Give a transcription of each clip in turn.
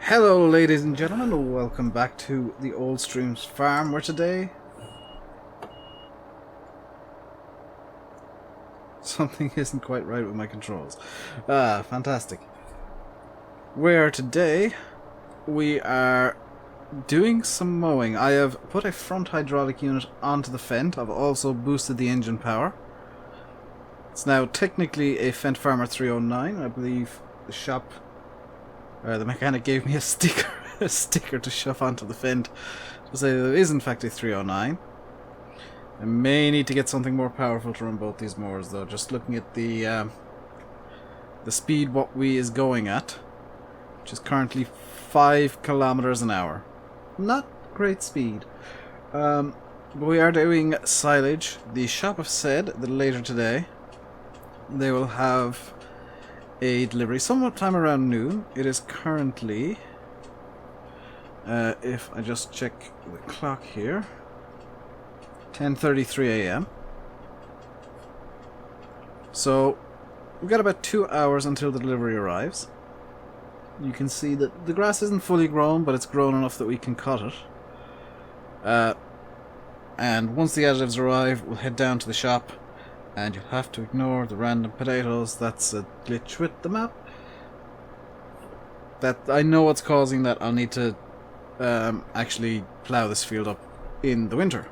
Hello ladies and gentlemen, welcome back to the Old Streams Farm, where today something isn't quite right with my controls. Fantastic. Where today we are doing some mowing. I have put a front hydraulic unit onto the Fendt. I've also boosted the engine power. It's now technically a Fendt Farmer 309. I believe the shop, the mechanic gave me a sticker to shove onto the Fendt to say that it is in fact a 309. I may need to get something more powerful to run both these mowers though. Just looking at the speed what we is going at, which is currently 5 kilometers an hour. Not great speed. But we are doing silage. The shop have said that later today they will have a delivery sometime around noon. It is currently, if I just check the clock here, 10:33 a.m. So we've got about 2 hours until the delivery arrives. You can see that the grass isn't fully grown, but it's grown enough that we can cut it. And once the additives arrive, we'll head down to the shop, and you'll have to ignore the random potatoes. That's a glitch with the map. That I know what's causing that. I'll need to actually plough this field up in the winter.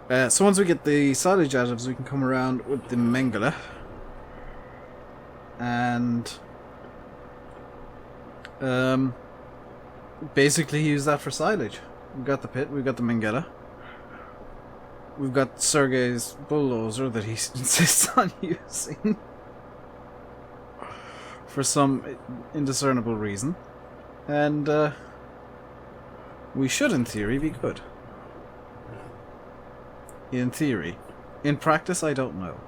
So once we get the silage additives, we can come around with the mangala and basically use that for silage. We've got the pit, we've got the mangala, we've got Sergey's bulldozer that he insists on using for some indiscernible reason, and we should in theory be good. In theory. In practice, I don't know.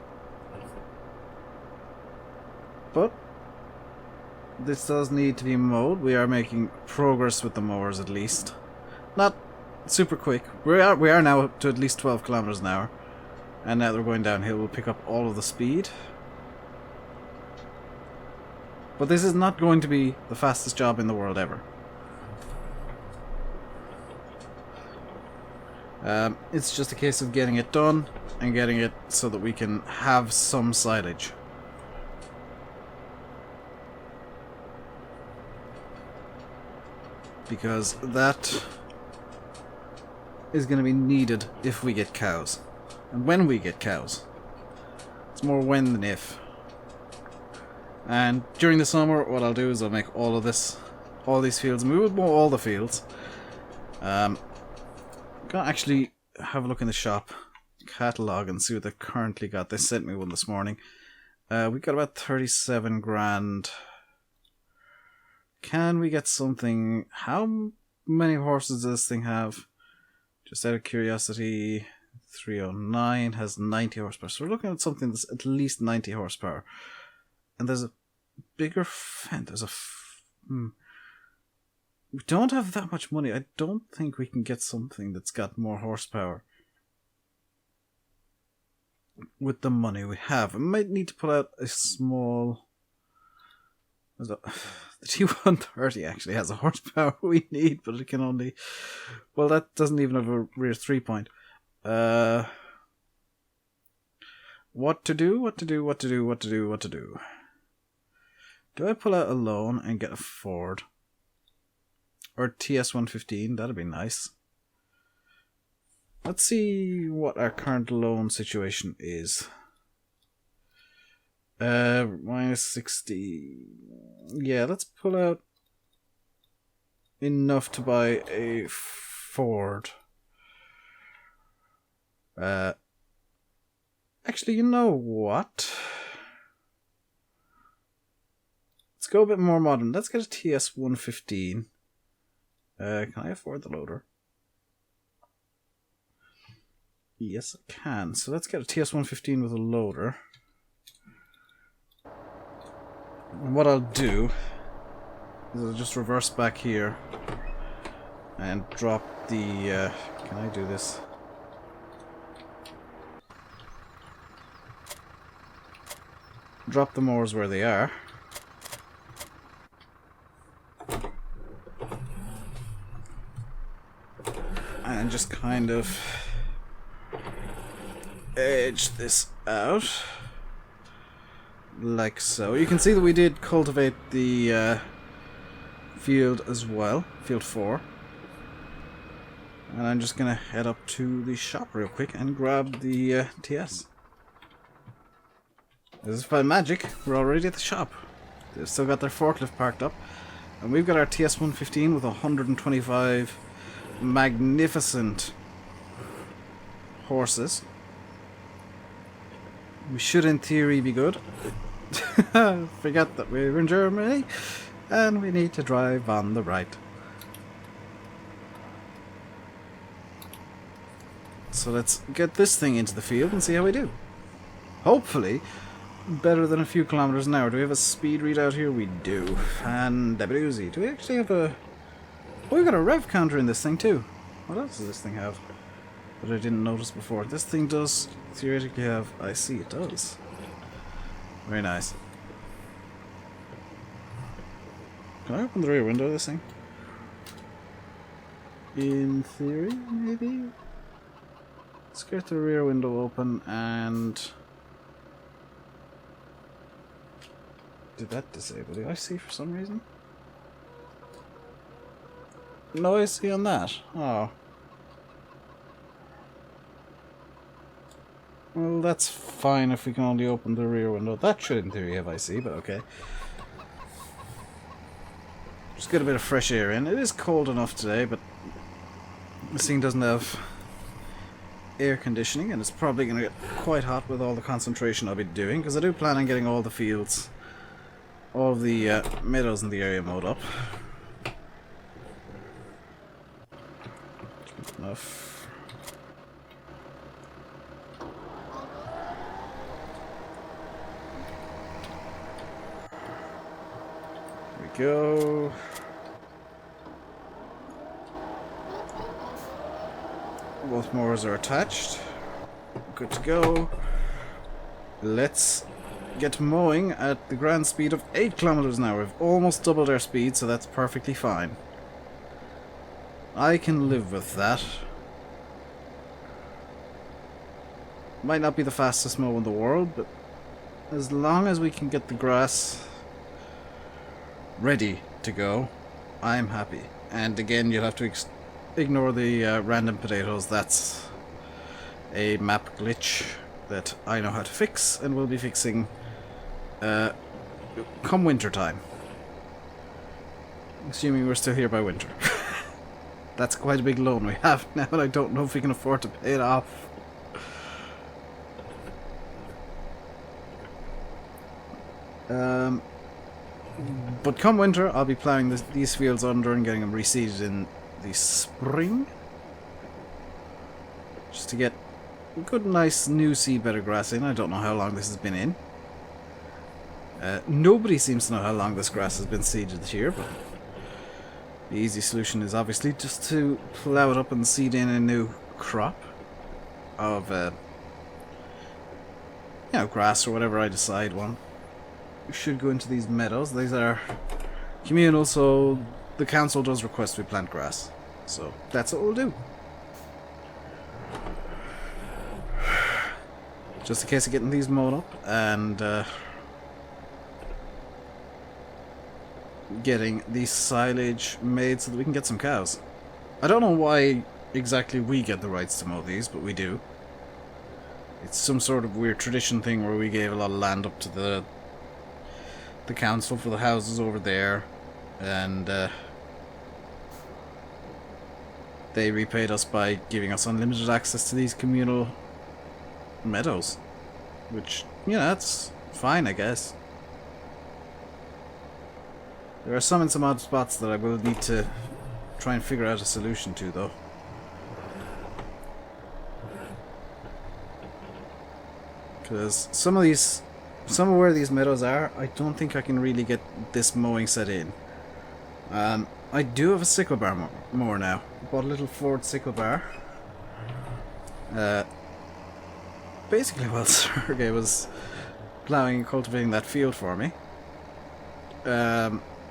But this does need to be mowed. We are making progress with the mowers at least. Not super quick. We are now up to at least 12 kilometers an hour. And now that we're going downhill, we'll pick up all of the speed. But this is not going to be the fastest job in the world ever. It's just a case of getting it done and getting it so that we can have some silage. Because that is going to be needed if we get cows. And when we get cows. It's more when than if. And during the summer, what I'll do is I'll make all these fields, and we will mow all the fields. Gonna actually have a look in the shop catalog and see what they've currently got. They sent me one this morning. We got about 37 grand. Can we get something? How many horses does this thing have? Just out of curiosity, 309 has 90 horsepower. So we're looking at something that's at least 90 horsepower. And there's a bigger Fendt. There's a... We don't have that much money. I don't think we can get something that's got more horsepower with the money we have. I might need to pull out a small... The T130 actually has a horsepower we need, but it can only... Well, that doesn't even have a rear 3-point. What to do? Do I pull out a loan and get a Ford? Or TS.115, that'd be nice. Let's see what our current loan situation is. Minus 60. Yeah, let's pull out enough to buy a Ford. Actually, you know what? Let's go a bit more modern. Let's get a TS.115. Can I afford the loader? Yes, I can. So let's get a TS.115 with a loader. And what I'll do is I'll just reverse back here and drop the... can I do this? drop the mowers where they are. And just kind of edge this out. Like so. You can see that we did cultivate the field as well. Field 4. And I'm just going to head up to the shop real quick and grab the TS. This is by magic. We're already at the shop. They've still got their forklift parked up. And we've got our TS.115 with 125 magnificent horses. We should in theory be good. Forget that we're in Germany and we need to drive on the right. So let's get this thing into the field and see how we do. Hopefully better than a few kilometers an hour. Do we have a speed readout here? We do. And do we actually have a... Oh, we've got a rev counter in this thing too. What else does this thing have that I didn't notice before? This thing does theoretically have... I see, it does. Very nice. Can I open the rear window of this thing? In theory, maybe? Let's get the rear window open and... Did that disable the IC for some reason? No IC on that. Oh. Well, that's fine if we can only open the rear window. That should in theory have IC, but okay. Just get a bit of fresh air in. It is cold enough today, but this thing doesn't have air conditioning, and it's probably going to get quite hot with all the concentration I'll be doing, because I do plan on getting all the fields, all of the meadows in the area mowed up. Enough. There we go. Both mowers are attached. Good to go. Let's get mowing at the grand speed of 8 kilometers an hour. We've almost doubled our speed, so that's perfectly fine. I can live with that. Might not be the fastest mow in the world, but as long as we can get the grass ready to go, I'm happy. And again, you'll have to ignore the random potatoes. That's a map glitch that I know how to fix and will be fixing come winter time. Assuming we're still here by winter. That's quite a big loan we have now, and I don't know if we can afford to pay it off. But come winter, I'll be ploughing these fields under and getting them reseeded in the spring. Just to get a good, nice, new seed bed of grass in. I don't know how long this has been in. Nobody seems to know how long this grass has been seeded this year, but the easy solution is obviously just to plough it up and seed in a new crop of, you know, grass or whatever I decide one. We should go into these meadows. These are communal, so the council does request we plant grass. So that's what we'll do. Just in case of getting these mowed up and getting the silage made so that we can get some cows. I don't know why exactly we get the rights to mow these, but we do. It's some sort of weird tradition thing where we gave a lot of land up to the council for the houses over there, and they repaid us by giving us unlimited access to these communal meadows, which, you know, that's fine, I guess. There are some in some odd spots that I will need to try and figure out a solution to, though. Because some of where these meadows are, I don't think I can really get this mowing set in. I do have a sickle bar mower now. I bought a little Ford sickle bar. Basically while Sergey was plowing and cultivating that field for me.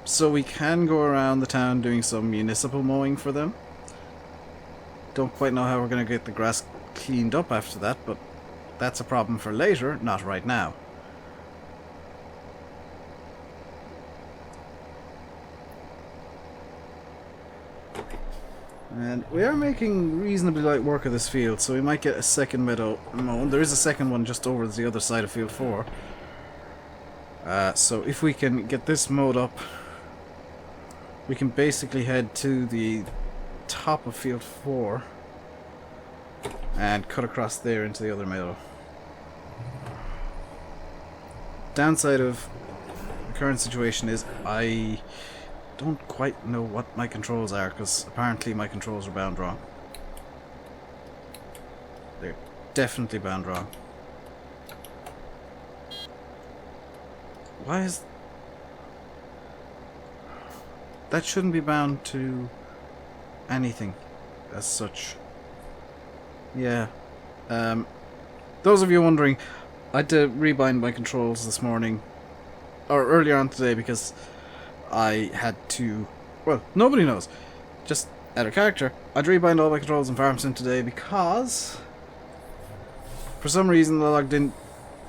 So we can go around the town doing some municipal mowing for them. Don't quite know how we're going to get the grass cleaned up after that, but that's a problem for later, not right now. And we are making reasonably light work of this field, so we might get a second meadow mown. There is a second one just over the other side of field 4. So if we can get this mowed up, we can basically head to the top of field 4 and cut across there into the other meadow. Downside of the current situation is I don't quite know what my controls are, because apparently my controls are bound wrong. They're definitely bound wrong. Why is... that shouldn't be bound to anything as such. Yeah. Those of you wondering, I had to rebind my controls this morning, or earlier on today, because I had to... well, nobody knows. Just out of character, I'd rebind all my controls in FarmSim today because for some reason I logged in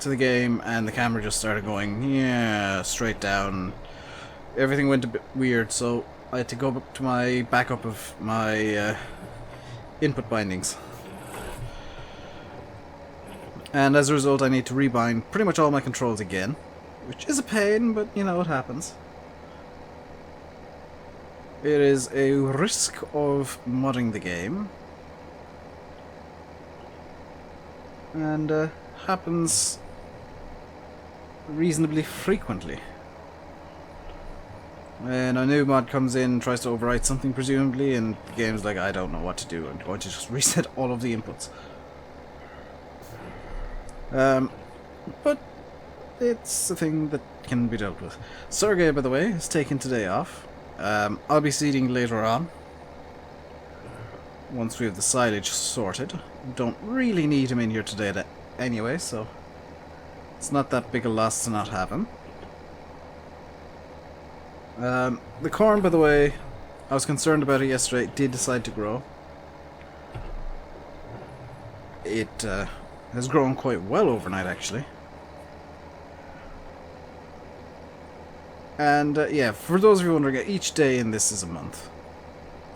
to the game and the camera just started going, yeah, straight down. Everything went a bit weird, so I had to go to my backup of my input bindings. And as a result, I need to rebind pretty much all my controls again, which is a pain, but you know, it happens. It is a risk of modding the game, and happens reasonably frequently. When a new mod comes in, tries to overwrite something presumably, and the game's like, I don't know what to do, I'm going to just reset all of the inputs. But it's a thing that can be dealt with. Sergey, by the way, has taken today off. I'll be seeding later on, once we have the silage sorted. Don't really need him in here today anyway, so it's not that big a loss to not have him. The corn, by the way, I was concerned about it yesterday. It did decide to grow. It has grown quite well overnight, actually. And yeah, for those of you wondering, each day in this is a month.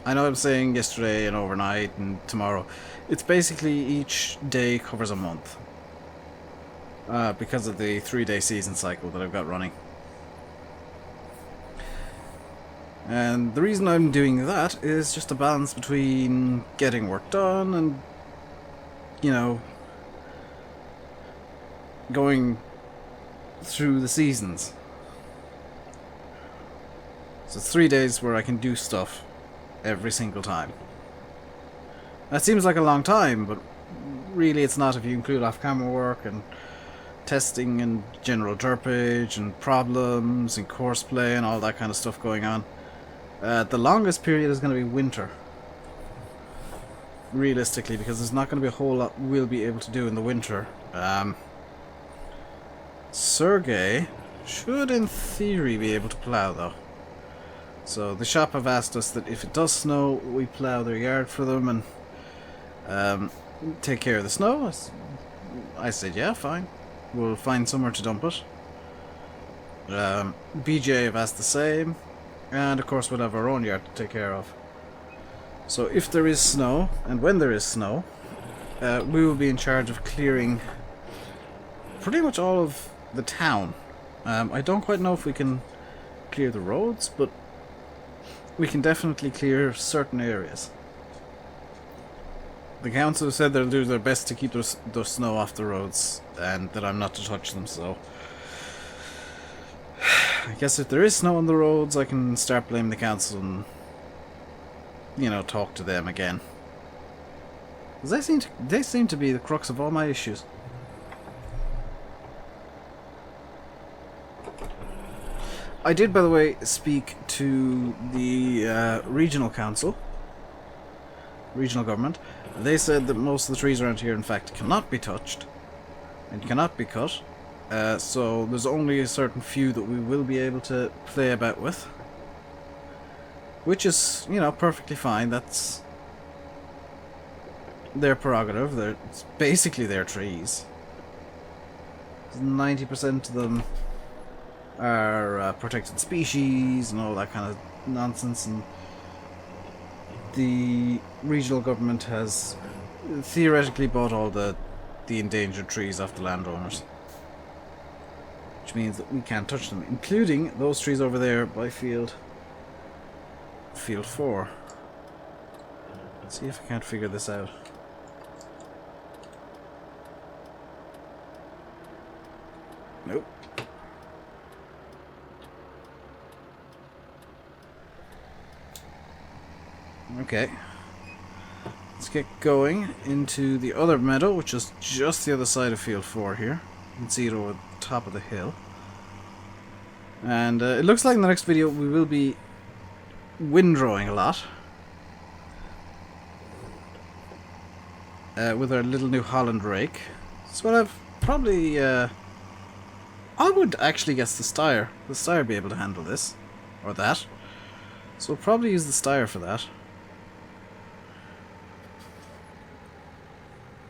I know I'm saying yesterday and overnight and tomorrow. It's basically each day covers a month. Because of the 3-day season cycle that I've got running. And the reason I'm doing that is just a balance between getting work done and, you know, going through the seasons. So it's 3 days where I can do stuff every single time. That seems like a long time, but really it's not if you include off-camera work and testing and general derpage and problems and course play and all that kind of stuff going on. The longest period is going to be winter. Realistically, because there's not going to be a whole lot we'll be able to do in the winter. Sergey should in theory be able to plow though. So the shop have asked us that if it does snow, we plow their yard for them and take care of the snow. I said, yeah, fine. We'll find somewhere to dump it. BJ have asked the same. And of course we'll have our own yard to take care of. So if there is snow, and when there is snow, we will be in charge of clearing pretty much all of the town. I don't quite know if we can clear the roads, but we can definitely clear certain areas. The council said they'll do their best to keep the snow off the roads, and that I'm not to touch them, so I guess if there is snow on the roads, I can start blaming the council and, you know, talk to them again. Because they seem to be the crux of all my issues. I did, by the way, speak to the regional council, regional government. They said that most of the trees around here, in fact, cannot be touched and cannot be cut. So there's only a certain few that we will be able to play about with. Which is, you know, perfectly fine. That's their prerogative. It's basically their trees. 90% of them are protected species and all that kind of nonsense, and the regional government has theoretically bought all the endangered trees off the landowners, which means that we can't touch them, including those trees over there by field 4. Let's see if I can't figure this out. Nope. Okay. Let's get going into the other meadow, which is just the other side of field 4 here. You can see it over the top of the hill. And it looks like in the next video we will be windrowing a lot. With our little new Holland rake. So what I've probably... I would actually guess the Steyr. The Steyr would be able to handle this. Or that. So we'll probably use the Steyr for that.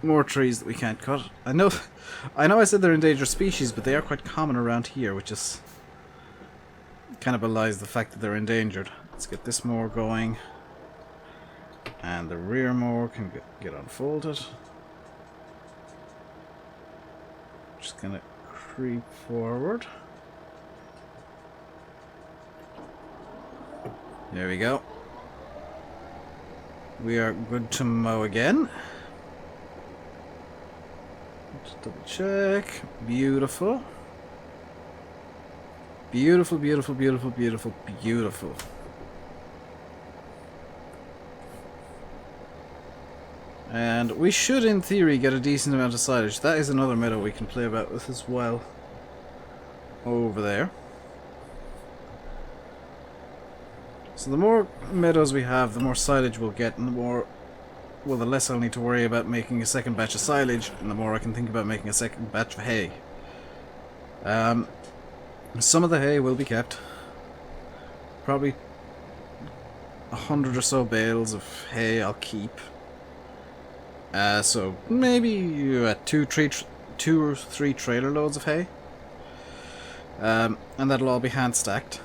More trees that we can't cut. I know I said they're endangered species, but they are quite common around here, which is kind of belies the fact that they're endangered. Let's get this mower going. And the rear mower can get unfolded. Just gonna creep forward. There we go. We are good to mow again. Just double check. Beautiful. Beautiful, beautiful, beautiful, beautiful, beautiful. And we should, in theory, get a decent amount of silage. That is another meadow we can play about with as well. Over there. So the more meadows we have, the more silage we'll get, and the less I'll need to worry about making a second batch of silage, and the more I can think about making a second batch of hay. Some of the hay will be kept. Probably 100 or so bales of hay I'll keep. So maybe 2 or 3 trailer loads of hay. And that'll all be hand stacked.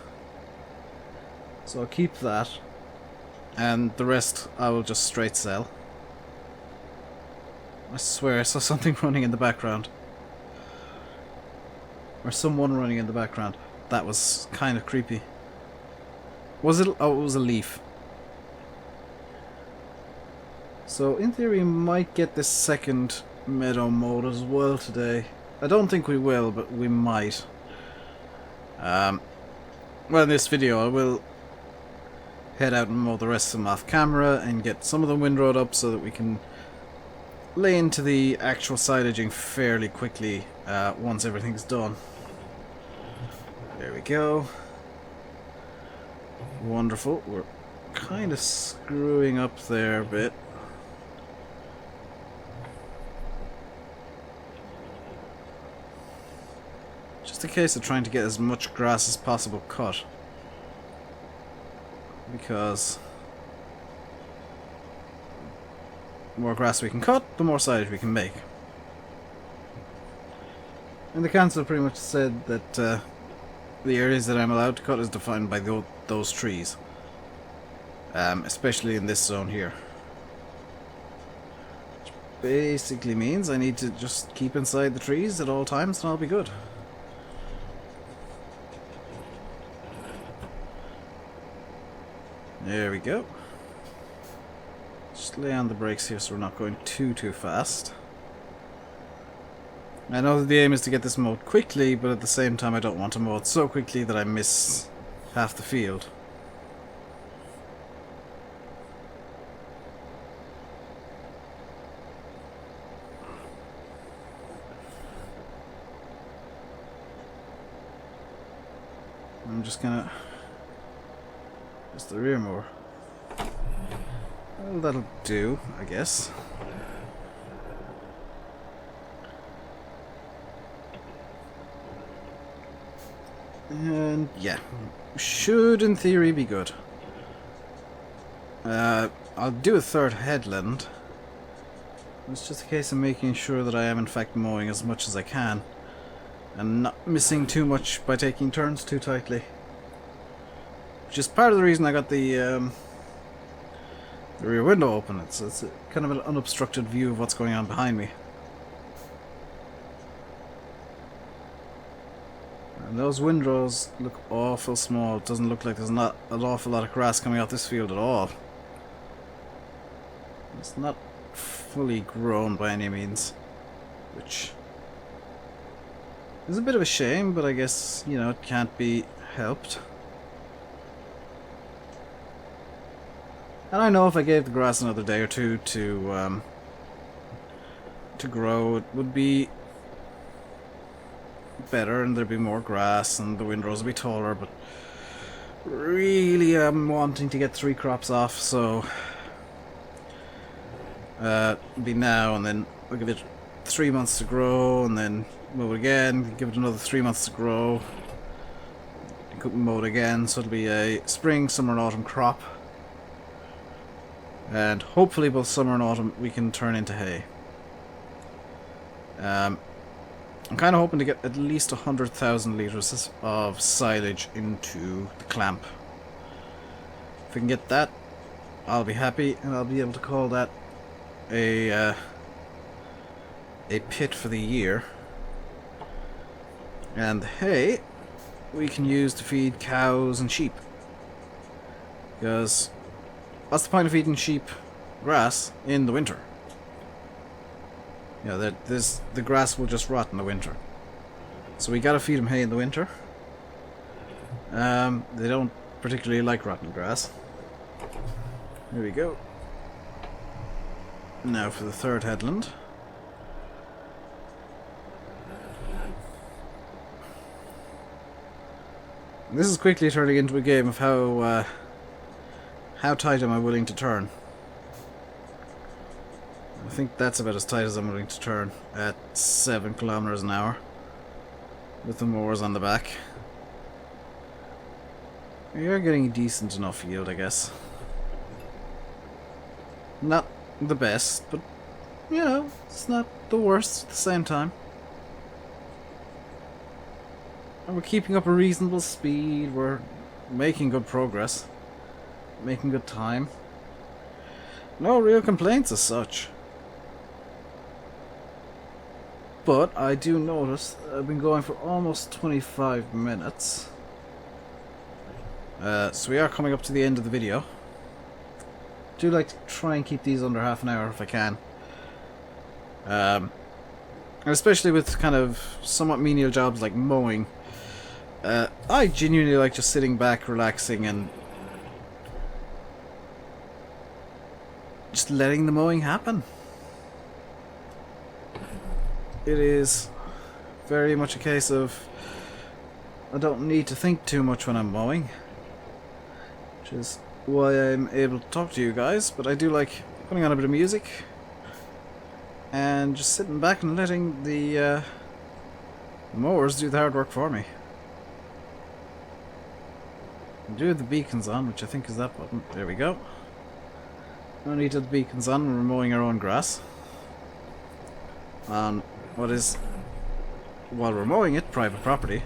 So I'll keep that. And the rest I will just straight sell. I swear I saw something running in the background. Or someone running in the background. That was kind of creepy. Was it? Oh, it was a leaf. So in theory we might get this second meadow mowed as well today. I don't think we will, but we might. Well, in this video I will head out and mow the rest of them off camera and get some of them windrowed up so that we can lay into the actual silaging fairly quickly once everything's done. There we go. Wonderful. We're kind of screwing up there a bit. Just a case of trying to get as much grass as possible cut. Because the more grass we can cut, the more silage we can make. And the council pretty much said that the areas that I'm allowed to cut is defined by those trees. Especially in this zone here. Which basically means I need to just keep inside the trees at all times and I'll be good. There we go. Just lay on the brakes here so we're not going too fast. I know that the aim is to get this mowed quickly, but at the same time I don't want to mow it so quickly that I miss half the field. I'm just gonna... Just the rear mower. Well, that'll do, I guess. And yeah, should in theory be good. I'll do a third headland. It's just a case of making sure that I am in fact mowing as much as I can and not missing too much by taking turns too tightly. Which is part of the reason I got the rear window open. It's a kind of an unobstructed view of what's going on behind me. And those windrows look awful small. It doesn't look like there's not an awful lot of grass coming out this field at all. It's not fully grown by any means, which is a bit of a shame, but I guess, you know, it can't be helped. And I know if I gave the grass another day or two to grow, it would be better and there'd be more grass and the windrows would be taller, but really I'm wanting to get 3 crops off, so be now, and then we'll give it 3 months to grow, and then mow it again, give it another 3 months to grow, mow it again, so it'll be a spring, summer and autumn crop. And hopefully both summer and autumn we can turn into hay. I'm kind of hoping to get at least 100,000 litres of silage into the clamp. If we can get that, I'll be happy, and I'll be able to call that a pit for the year. And the hay we can use to feed cows and sheep. Because what's the point of feeding sheep grass in the winter? You know, the grass will just rot in the winter. So we gotta feed them hay in the winter. They don't particularly like rotten grass. Here we go. Now for the third headland. This is quickly turning into a game of how tight am I willing to turn. I think that's about as tight as I'm willing to turn at 7 kilometers an hour with the mowers on the back. You're getting decent enough yield, I guess. Not the best, but you know, it's not the worst at the same time. And we're keeping up a reasonable speed, we're making good progress, making good time. No real complaints as such. But I do notice I've been going for almost 25 minutes. So we are coming up to the end of the video. I do like to try and keep these under half an hour if I can. And especially with kind of somewhat menial jobs like mowing. I genuinely like just sitting back, relaxing, and just letting the mowing happen. It is very much a case of I don't need to think too much when I'm mowing, which is why I'm able to talk to you guys, but I do like putting on a bit of music and just sitting back and letting the mowers do the hard work for me. I do have the beacons on, which I think is that button. There we go. No need to have the beacons on when we're mowing our own grass. On what is, while we're mowing it, private property.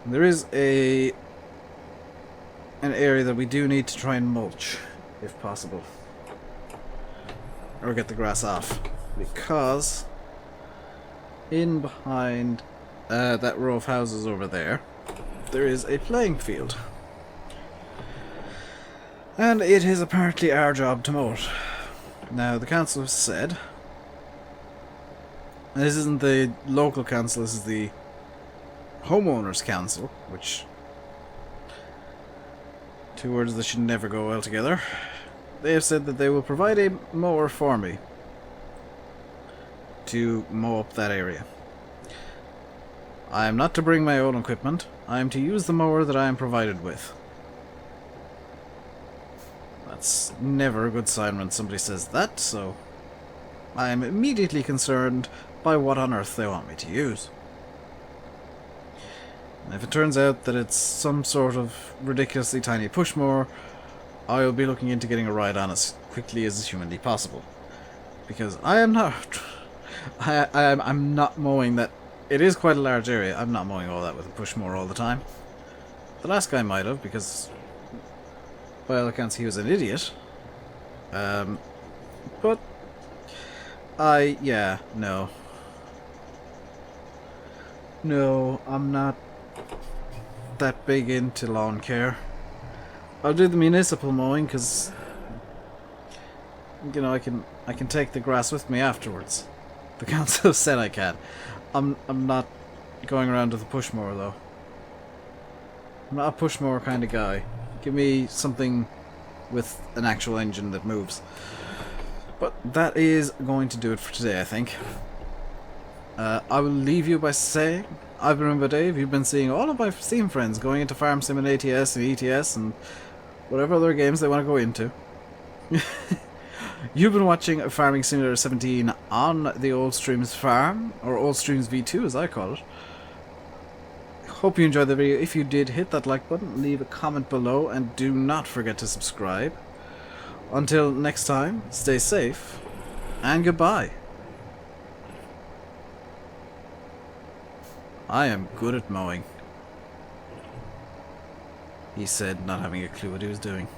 There is an area that we do need to try and mulch, if possible. Or get the grass off. Because in behind that row of houses over there is a playing field. And it is apparently our job to mow it. Now the council has said, and this isn't the local council, this is the homeowners council, which two words that should never go well together. They have said that they will provide a mower for me to mow up that area. I am not to bring my own equipment. I am to use the mower that I am provided with. That's never a good sign when somebody says that, so I am immediately concerned by what on earth they want me to use. And if it turns out that it's some sort of ridiculously tiny push mower, I will be looking into getting a ride on as quickly as is humanly possible. Because I am not... I'm not mowing that... It is quite a large area. I'm not mowing all that with a push mower all the time. The last guy might have, because by all accounts he was an idiot. But yeah, no. No, I'm not that big into lawn care. I'll do the municipal mowing because, you know, I can take the grass with me afterwards. The council said I can. I'm not going around with a push mower though. I'm not a push mower kind of guy. Give me something with an actual engine that moves. But that is going to do it for today, I think. I will leave you by saying, I've been RainbowDave. You've been seeing all of my Steam friends going into Farm Sim and ATS and ETS and whatever other games they want to go into. You've been watching Farming Simulator 17 on the Old Streams Farm, or Old Streams V2 as I call it. Hope you enjoyed the video. If you did, hit that like button, leave a comment below, and do not forget to subscribe. Until next time, stay safe, and goodbye. I am good at mowing, he said, not having a clue what he was doing.